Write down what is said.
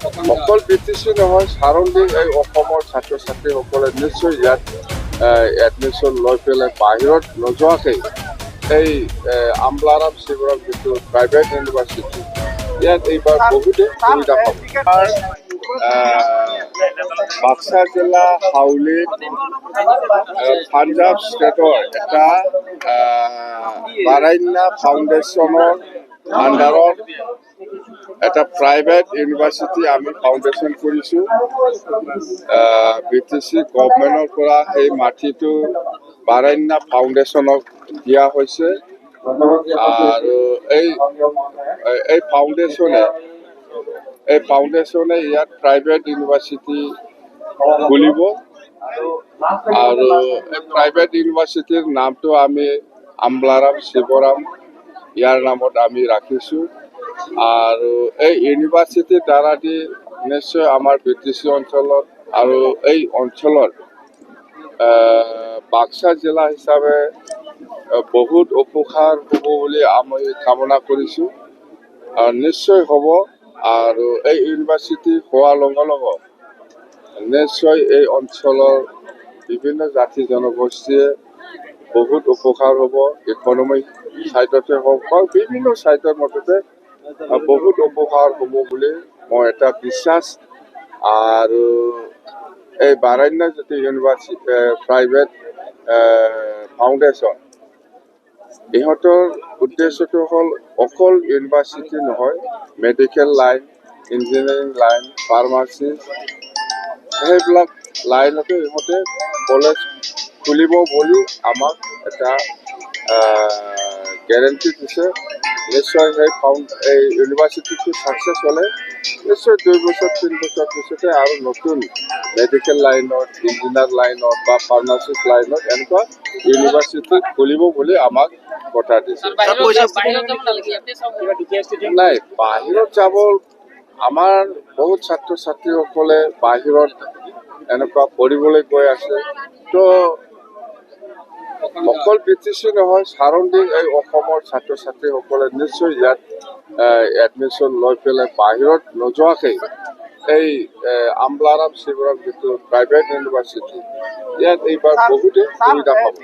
অকল BTC নহয়, সাৰংগী এই অসমৰ ছাত্ৰ ছাত্ৰীসকলে নিশ্চয় ইয়াত এডমিশ্যন লৈ পেলাই বাহিৰত নোযোৱাকৈ এই আমলাৰাম শিৱৰাম যিটো প্ৰাইভেট ইউনিভাৰ্চিটি ইয়াত এইবাৰ বহুতে সুবিধা পাব। বাক্সা জিলা হাউলিত পাঞ্জাৱ ষ্টেটৰ এটা বাৰান্যা ফাউণ্ডেশ্যনৰ আণ্ডাৰত এটা প্ৰাইভেট ইউনিভাৰ্চিটি আমি ফাউণ্ডেশ্যন কৰিছোঁ। BTC গভৰ্ণমেণ্টৰ পৰা সেই মাটিটো বাৰান্যা ফাউণ্ডেশ্যনক দিয়া হৈছে আৰু এই ফাউণ্ডেশ্যনে ইয়াত প্ৰাইভেট ইউনিভাৰ্চিটি খুলিব আৰু এই প্ৰাইভেট ইউনিভাৰ্চিটিৰ নামটো আমি আমলাৰাম শিৱৰাম ইয়াৰ নামত আমি ৰাখিছোঁ আৰু এই ইউনিভাৰ্চিটিৰ দ্বাৰা দি নিশ্চয় আমাৰ BTC অঞ্চলত আৰু এই অঞ্চলৰ বাক্সা জিলা হিচাপে বহুত উপকাৰ হ'ব বুলি আমি কামনা কৰিছোঁ আৰু নিশ্চয় হ'ব। আৰু এই ইউনিভাৰ্চিটি হোৱাৰ লগে লগে নিশ্চয় এই অঞ্চলৰ বিভিন্ন জাতি জনগোষ্ঠীয়ে বহুত উপকাৰ হ'ব। ইকনমিক চাইডতে হওক বা বিভিন্ন চাইডৰ মতে বহুত উপকাৰ হ'ব বুলি মই এটা বিশ্বাস। আৰু এই বাৰান্যা যিটো ইউনিভাৰ্চিটি প্ৰাইভেট ফাউণ্ডেশ্যন ইহঁতৰ উদ্দেশ্যটো হ'ল অকল ইউনিভাৰ্চিটি নহয়, medical line, engineering line, pharmacy সেইবিলাক লাইনতো ইহঁতে কলেজ খুলিব বুলি আমাক এটা গেৰেণ্টি দিছে। নিশ্চয় এই ইউনিভাৰ্চিটিটো ছাকচেছ হ'লে নিশ্চয় 2 বছৰ 3 বছৰ পিছতে আৰু নতুন মেডিকেল লাইনত, ইঞ্জিনিয়াৰ লাইনত বা ফাৰ্মাচিষ্ট লাইনত এনেকুৱা ইউনিভাৰ্চিটি খুলিব বুলি আমাক কথা দিছে। নাই, বাহিৰত যাব আমাৰ বহুত ছাত্ৰ ছাত্ৰীসকলে বাহিৰত এনেকুৱা পঢ়িবলৈ গৈ আছে। তো অকল BTC নহয়, সাৰংগী এই অসমৰ ছাত্ৰ ছাত্ৰীসকলে নিশ্চয় ইয়াত এডমিশ্যন লৈ পেলাই বাহিৰত নোযোৱাকৈ এই আমলাৰাম শিৱৰাম যিটো প্ৰাইভেট ইউনিভাৰ্চিটি ইয়াত এইবাৰ বহুতে সুবিধা পাব।